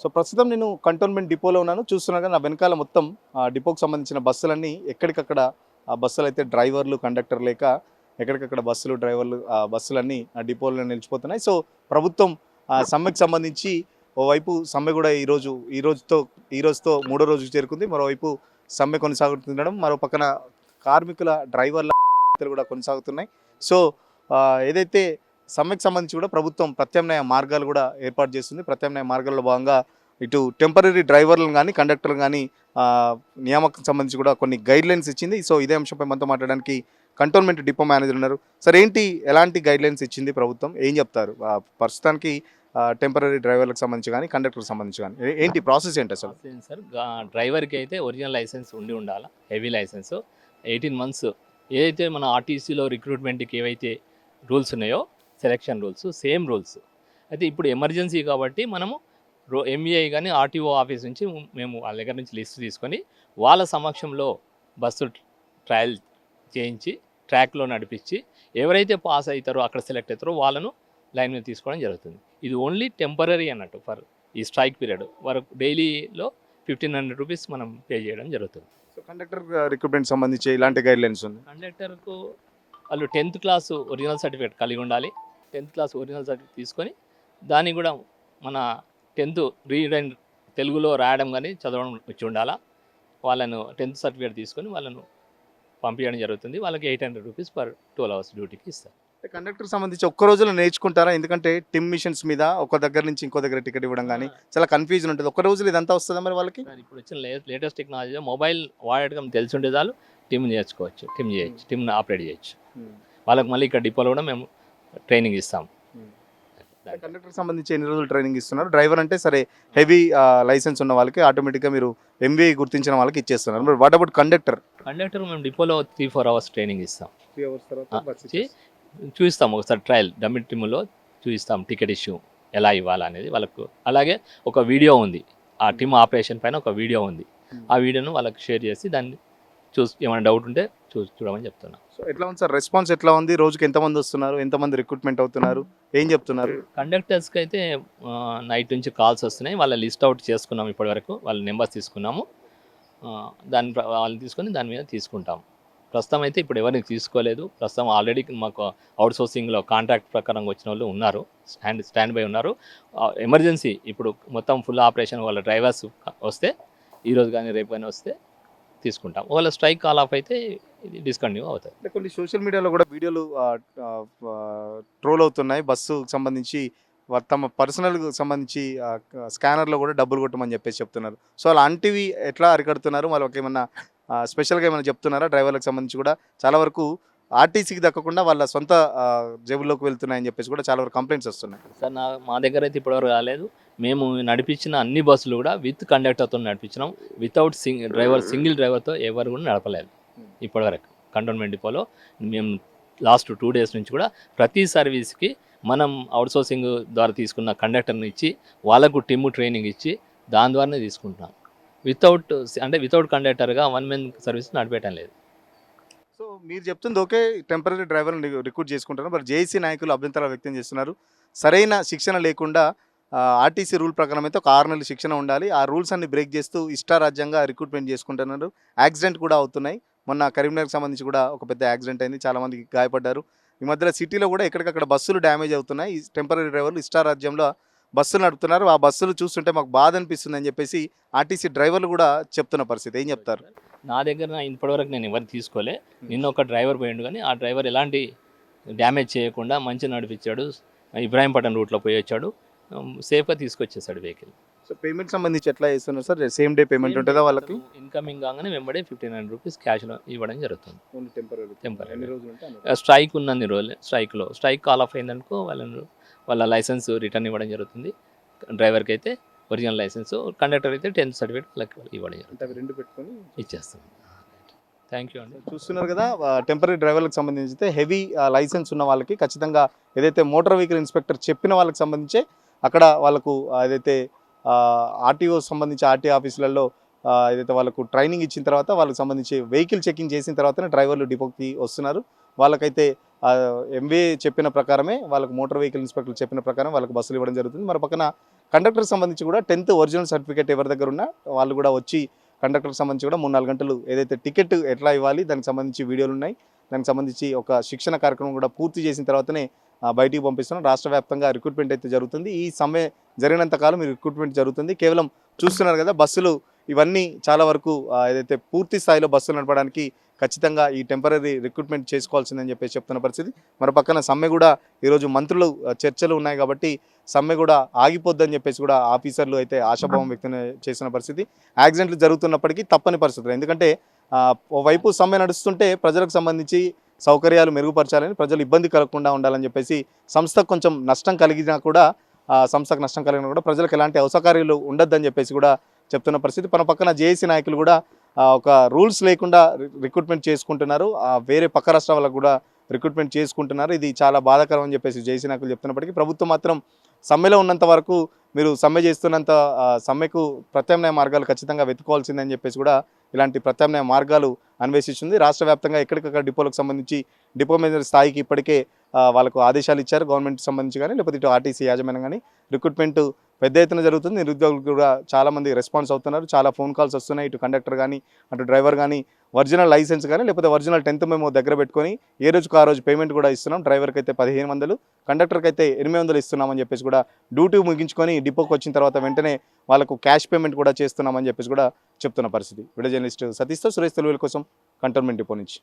So ప్రస్తుతం నేను cantonment డిపోలో ఉన్నాను. చూస్తున్నాగా నా వెనకాల మొత్తం డిపోకి సంబంధించిన బస్సులన్నీ ఎక్కడికక్కడ ఆ బస్సులు అయితే డ్రైవర్లు, కండక్టర్ లేక ఎక్కడికక్కడ బస్సులు, డ్రైవర్లు బస్సులన్నీ ఆ డిపోలో నిలిచిపోతున్నాయి. సో ప్రభుత్వం సమ్మెకి సంబంధించి ఓవైపు సమ్మె కూడా ఈ రోజుతో మూడో రోజుకు చేరుకుంది. మరోవైపు సమ్మె కొనసాగుతుండడం, మరో పక్కన కార్మికుల డ్రైవర్ల కూడా కొనసాగుతున్నాయి. సో ఏదైతే సమ్మెకి సంబంధించి కూడా ప్రభుత్వం ప్రత్యామ్నాయ మార్గాలు కూడా ఏర్పాటు చేస్తుంది. ప్రత్యామ్నాయ మార్గాల్లో భాగంగా ఇటు టెంపరరీ డ్రైవర్లను కానీ కండక్టర్లు కానీ నియామకం సంబంధించి కూడా కొన్ని గైడ్లైన్స్ ఇచ్చింది. సో ఇదే అంశంపై మనతో మాట్లాడడానికి కంటోన్మెంట్ డిపో మేనేజర్ ఉన్నారు. సార్ ఎలాంటి గైడ్లైన్స్ ఇచ్చింది ప్రభుత్వం, ఏం చెప్తారు ప్రస్తుతానికి టెంపరరీ డ్రైవర్లకు సంబంధించి కానీ కండక్టర్కి సంబంధించి కానీ ఏంటి ప్రాసెస్ ఏంటి అసలు? సార్ డ్రైవర్కి అయితే ఒరిజినల్ లైసెన్స్ ఉండాలి, హెవీ లైసెన్స్ 18 months. ఏదైతే మన ఆర్టీసీలో రిక్రూట్మెంట్కి ఏవైతే రూల్స్ ఉన్నాయో సెలెక్షన్ రూల్స్, సేమ్ రూల్స్ అయితే ఇప్పుడు ఎమర్జెన్సీ కాబట్టి మనము ఎంఈఐ కానీ ఆర్టీఓ ఆఫీస్ నుంచి మేము వాళ్ళ దగ్గర నుంచి లిస్ట్ తీసుకొని వాళ్ళ సమక్షంలో బస్సు ట్రయల్ చేయించి ట్రాక్లో నడిపించి ఎవరైతే పాస్ అవుతారో అక్కడ సెలెక్ట్ అవుతారో వాళ్ళను లైన్ మీద తీసుకోవడం జరుగుతుంది. ఇది ఓన్లీ టెంపరీ అన్నట్టు ఫర్ ఈ స్ట్రైక్ పీరియడ్ వరకు డైలీలో 1500 రూపీస్ మనం పే చేయడం జరుగుతుంది. సో కండక్టర్ రిక్రూట్మెంట్ సంబంధించి ఇలాంటి గైడ్లైన్స్ ఉంది. కండక్టర్కు వాళ్ళు 10th క్లాస్ ఒరిజినల్ సర్టిఫికేట్ కలిగి ఉండాలి. 10th క్లాస్ ఒరిజినల్ సర్టిఫికేట్ తీసుకొని దాన్ని కూడా మన 10th రీడ్ అండ్ తెలుగులో రాయడం కానీ చదవడం వచ్చి ఉండాలా. వాళ్ళను 10th సర్టిఫికేట్ తీసుకొని వాళ్ళను పంపించడం జరుగుతుంది. వాళ్ళకి 800 రూపీస్ పర్ 12 hours డ్యూటీకి ఇస్తారు. కండక్టర్ సంబంధించి ఒక్క రోజులో నేర్చుకుంటారా? ఎందుకంటే టిమ్ మిషన్స్ మీద ఒక దగ్గర నుంచి ఇంకో దగ్గర టికెట్ ఇవ్వడం కానీ చాలా కన్ఫ్యూజన్ ఉంటుంది. ఒక్క రోజులో ఇదంతా వస్తుందా మరి వాళ్ళకి? ఇప్పుడు వచ్చిన లేటెస్ట్ టెక్నాలజీ మొబైల్ వాడటం తెలిసి ఉండే చాలు టీమ్ నేర్చుకోవచ్చు, టీమ్ చేయొచ్చు, టీమ్ని ఆపరేట్ చేయొచ్చు. వాళ్ళకి మళ్ళీ ఇక్కడ డిపోలో కూడా మేము ట్రైనింగ్ ఇస్తాం. కండక్టర్ సంబంధించి ఎన్ని రోజులు ట్రైనింగ్ ఇస్తున్నారు? డ్రైవర్ అంటే సరే హెవీ లైసెన్స్ ఉన్న వాళ్ళకి ఆటోమేటిక్గా మీరు ఎంబీఏ గుర్తించిన వాళ్ళకి ఇచ్చేస్తున్నారు. మరి వాట్ అబౌట్ కండక్టర్ మేము డిపోలో 3-4 hours ట్రైనింగ్ ఇస్తాం. 3 hours తర్వాత చూపిస్తాం ఒకసారి ట్రయల్ డమ్మి టీములో చూపిస్తాం టికెట్ ఇష్యూ ఎలా ఇవ్వాలనేది వాళ్ళకు. అలాగే ఒక వీడియో ఉంది, ఆ టీమ్ ఆపరేషన్ పైన ఒక వీడియో ఉంది. ఆ వీడియోను వాళ్ళకి షేర్ చేసి దాన్ని ఏమైనా డౌట్ ఉంటే చూడమని చెప్తున్నాం. సో ఎట్లా ఉంది సార్ రెస్పాన్స్, ఎట్లా ఉంది? రోజుకి ఎంతమంది వస్తున్నారు, ఎంతమంది రిక్రూట్మెంట్ అవుతున్నారు, ఏం చెప్తున్నారు? కండక్టర్స్కి అయితే నైట్ నుంచి కాల్స్ వస్తున్నాయి. వాళ్ళ లిస్ట్ అవుట్ చేసుకున్నాము ఇప్పటివరకు, వాళ్ళ నెంబర్స్ తీసుకున్నాము. వాళ్ళని తీసుకొని దాని మీద తీసుకుంటాం. ప్రస్తుతం అయితే ఇప్పుడు ఎవరిని తీసుకోలేదు. ప్రస్తుతం ఆల్రెడీ మాకు అవుట్సోర్సింగ్లో కాంట్రాక్ట్ ప్రకారం వచ్చిన వాళ్ళు ఉన్నారు, స్టాండ్ బై ఉన్నారు. ఎమర్జెన్సీ ఇప్పుడు మొత్తం ఫుల్ ఆపరేషన్ వాళ్ళ డ్రైవర్స్ వస్తే ఈరోజు కానీ రేపు కానీ వస్తే తీసుకుంటాం. వాళ్ళ స్ట్రైక్ కాల్ ఆఫ్ అయితే ఇది డిస్కంటిన్యూ అవుతుంది. అంటే కొన్ని సోషల్ మీడియాలో కూడా వీడియోలు ట్రోల్ అవుతున్నాయి. బస్సుకు సంబంధించి తమ పర్సనల్కి సంబంధించి స్కానర్లో కూడా డబ్బులు కొట్టమని చెప్పేసి చెప్తున్నారు. సో అలాంటివి ఎట్లా అరికడుతున్నారు? వాళ్ళకి ఏమన్నా స్పెషల్గా ఏమైనా చెప్తున్నారా? డ్రైవర్లకు సంబంధించి కూడా చాలా వరకు ఆర్టీసీకి దక్కకుండా వాళ్ళ సొంత జేబుల్లోకి వెళ్తున్నాయని చెప్పేసి కూడా చాలా వరకు కంప్లైంట్స్ వస్తున్నాయి. సార్ మా దగ్గర అయితే ఇప్పటివరకు రాలేదు. మేము నడిపించిన అన్ని బస్సులు కూడా విత్ కండక్టర్తో నడిపించినాం. వితౌట్ సింగిల్ డ్రైవర్తో ఎవరు కూడా నడపలేదు ఇప్పటివరకు. కంటోన్మెంట్ డిపోలో మేము లాస్ట్ 2 days నుంచి కూడా ప్రతి సర్వీస్కి మనం అవుట్సోర్సింగ్ ద్వారా తీసుకున్న కండక్టర్ని ఇచ్చి వాళ్ళకు టీమ్ ట్రైనింగ్ ఇచ్చి దాని ద్వారానే తీసుకుంటున్నాం. వితౌట్ కండక్టర్గా 1 man సర్వీస్ నడిపేయటం లేదు. సో మీరు చెప్తుంది ఓకే, టెంపరీ డ్రైవర్ని రిక్రూట్ చేసుకుంటారు. మరి జేఏసీ నాయకులు అభ్యంతరాలు వ్యక్తం చేస్తున్నారు. సరైన శిక్షణ లేకుండా ఆర్టీసీ రూల్ ప్రకారం అయితే ఒక 6 నెలల శిక్షణ ఉండాలి. ఆ రూల్స్ అన్ని బ్రేక్ చేస్తూ ఇష్టారాజ్యంగా రిక్రూట్మెంట్ చేసుకుంటున్నారు. యాక్సిడెంట్ కూడా అవుతున్నాయి. మొన్న కరీంనగర్కి సంబంధించి కూడా ఒక పెద్ద యాక్సిడెంట్ అయింది, చాలామందికి గాయపడ్డారు. ఈ మధ్యలో సిటీలో కూడా ఎక్కడికక్కడ బస్సులు డ్యామేజ్ అవుతున్నాయి. ఈ టెంపరీ డ్రైవర్లు ఇష్టారాజ్యంలో బస్సులు నడుపుతున్నారు. ఆ బస్సులు చూస్తుంటే మాకు బాధ అనిపిస్తుంది అని చెప్పేసి ఆర్టీసీ డ్రైవర్లు కూడా చెప్తున్న పరిస్థితి. ఏం చెప్తారు? నా దగ్గర ఇప్పటివరకు నేను ఎవరు తీసుకోలే. నిన్న ఒక డ్రైవర్ పోయిండు, కానీ ఆ డ్రైవర్ ఎలాంటి డ్యామేజ్ చేయకుండా మంచిగా నడిపించాడు. ఇబ్రాహీంపట్నం రూట్లో పోయి వచ్చాడు, సేఫ్గా తీసుకొచ్చేసాడు వెహికల్. సో పేమెంట్ సంబంధించి ఎట్లా చేస్తున్నారు సార్? సేమ్ డే పేమెంట్ ఉంటుందా వాళ్ళకి? ఇన్కమింగ్ కాగానే వెంబడే 1500 రూపీస్ క్యాష్లో ఇవ్వడం జరుగుతుంది. టెంపరీ టెంపరీ స్ట్రైక్ ఉన్నన్ని రోజులే. స్ట్రైక్ కాల్ ఆఫ్ అయిందనుకో వాళ్ళ లైసెన్స్ రిటర్న్ ఇవ్వడం జరుగుతుంది. డ్రైవర్కి అయితే ఒరిజినల్ లైసెన్స్, కండక్టర్ అయితే 10th సర్టిఫికేట్ వాళ్ళకి ఇవ్వడం జరుగుతుంది. రెండు పెట్టుకొని ఇచ్చేస్తాం. థ్యాంక్ యూ అండి. చూస్తున్నారు కదా, టెంపరీ డ్రైవర్లకు సంబంధించి అయితే హెవీ లైసెన్స్ ఉన్న వాళ్ళకి ఖచ్చితంగా ఏదైతే మోటార్ వెహికల్ ఇన్స్పెక్టర్ చెప్పిన వాళ్ళకి సంబంధించి అక్కడ వాళ్ళకు ఏదైతే ఆర్టీఓ సంబంధించి ఆర్టీ ఆఫీసులలో ఏదైతే వాళ్ళకు ట్రైనింగ్ ఇచ్చిన తర్వాత వాళ్ళకి సంబంధించి వెహికల్ చెకింగ్ చేసిన తర్వాతనే డ్రైవర్లు డిపోకి వస్తున్నారు. వాళ్ళకైతే ఎంబీఏ చెప్పిన ప్రకారమే వాళ్ళకు మోటార్ వెహికల్ ఇన్స్పెక్టర్ చెప్పిన ప్రకారం వాళ్ళకి బస్సులు ఇవ్వడం జరుగుతుంది. మరో పక్కన కండక్టర్కి సంబంధించి కూడా 10th ఒరిజినల్ సర్టిఫికేట్ ఎవరి దగ్గర ఉన్నా వాళ్ళు కూడా వచ్చి కండక్టర్కి సంబంధించి కూడా 3-4 గంటలు ఏదైతే టికెట్ ఎట్లా ఇవ్వాలి దానికి సంబంధించి వీడియోలు ఉన్నాయి, దానికి సంబంధించి ఒక శిక్షణ కార్యక్రమం కూడా పూర్తి చేసిన తర్వాతనే బయటికి పంపిస్తున్నాం. రాష్ట్ర వ్యాప్తంగా రిక్రూట్మెంట్ అయితే జరుగుతుంది. ఈ సమ్మె జరిగినంత కాలం ఈ రిక్రూట్మెంట్ జరుగుతుంది. కేవలం చూస్తున్నారు కదా బస్సులు ఇవన్నీ చాలా వరకు ఏదైతే పూర్తి స్థాయిలో బస్సులు నడపడానికి ఖచ్చితంగా ఈ టెంపరీ రిక్రూట్మెంట్ చేసుకోవాల్సిందని చెప్పేసి చెప్తున్న పరిస్థితి. మరో పక్కన సమ్మె కూడా ఈరోజు మంత్రులు చర్చలు ఉన్నాయి కాబట్టి సమ్మె కూడా ఆగిపోద్దని చెప్పేసి కూడా ఆఫీసర్లు అయితే ఆశాభావం వ్యక్తం చేసిన పరిస్థితి. యాక్సిడెంట్లు జరుగుతున్నప్పటికీ తప్పని పరిస్థితులు, ఎందుకంటే ఓవైపు సమ్మె నడుస్తుంటే ప్రజలకు సంబంధించి సౌకర్యాలు మెరుగుపరచాలని, ప్రజలు ఇబ్బంది కలగకుండా ఉండాలని చెప్పేసి సంస్థకు కొంచెం నష్టం కలిగినా కూడా ప్రజలకు ఎలాంటి అసౌకర్యాలు ఉండొద్దని చెప్పేసి కూడా చెప్తున్న పరిస్థితి. మన పక్కన జేఏసీ నాయకులు కూడా ఒక రూల్స్ లేకుండా రిక్రూట్మెంట్ చేసుకుంటున్నారు, వేరే పక్క రాష్ట్రాల వాళ్ళకు కూడా రిక్రూట్మెంట్ చేసుకుంటున్నారు. ఇది చాలా బాధాకరం అని చెప్పేసి జేఏసీ నాయకులు చెప్తున్నప్పటికీ ప్రభుత్వం మాత్రం సమ్మెలో ఉన్నంత వరకు మీరు సమ్మె చేస్తున్నంత సమ్మెకు ప్రత్యామ్నాయ మార్గాలు ఖచ్చితంగా వెతుకోవాల్సిందని చెప్పేసి కూడా ఇలాంటి ప్రత్యామ్నాయ మార్గాలు అన్వేషిస్తుంది. రాష్ట్ర వ్యాప్తంగా ఎక్కడికక్కడ డిపోలకు సంబంధించి డిపో మేనేజర్ స్థాయికి ఇప్పటికే వాళ్ళకు ఆదేశాలు ఇచ్చారు గవర్నమెంట్కి సంబంధించి కానీ, లేకపోతే ఇటు ఆర్టీసీ యాజమాన్యం కానీ. రిక్రూట్మెంట్ పెద్ద ఎత్తున జరుగుతుంది. నిరుద్యోగులు కూడా చాలామంది రెస్పాన్స్ అవుతున్నారు. చాలా ఫోన్ కాల్స్ వస్తున్నాయి. ఇటు కండక్టర్ కానీ అటు డ్రైవర్ కానీ ఒరిజినల్ లైసెన్స్ కానీ లేకపోతే ఒరిజినల్ 10th మెమో దగ్గర పెట్టుకొని ఏ రోజుకు ఆ రోజు పేమెంట్ కూడా ఇస్తున్నాం. డ్రైవర్కి అయితే 1500, కండక్టర్కి అయితే 800 ఇస్తున్నామని చెప్పేసి కూడా డ్యూటీ ముగించుకొని డిపోకి వచ్చిన తర్వాత వెంటనే వాళ్ళకు క్యాష్ పేమెంట్ కూడా చేస్తున్నామని చెప్పేసి కూడా చెప్తున్న పరిస్థితి. వీడియో జర్నలిస్ట్ సతీష్తో సురేష్ తెలుగుల కోసం కంటోన్మెంట్ డిపో నుంచి.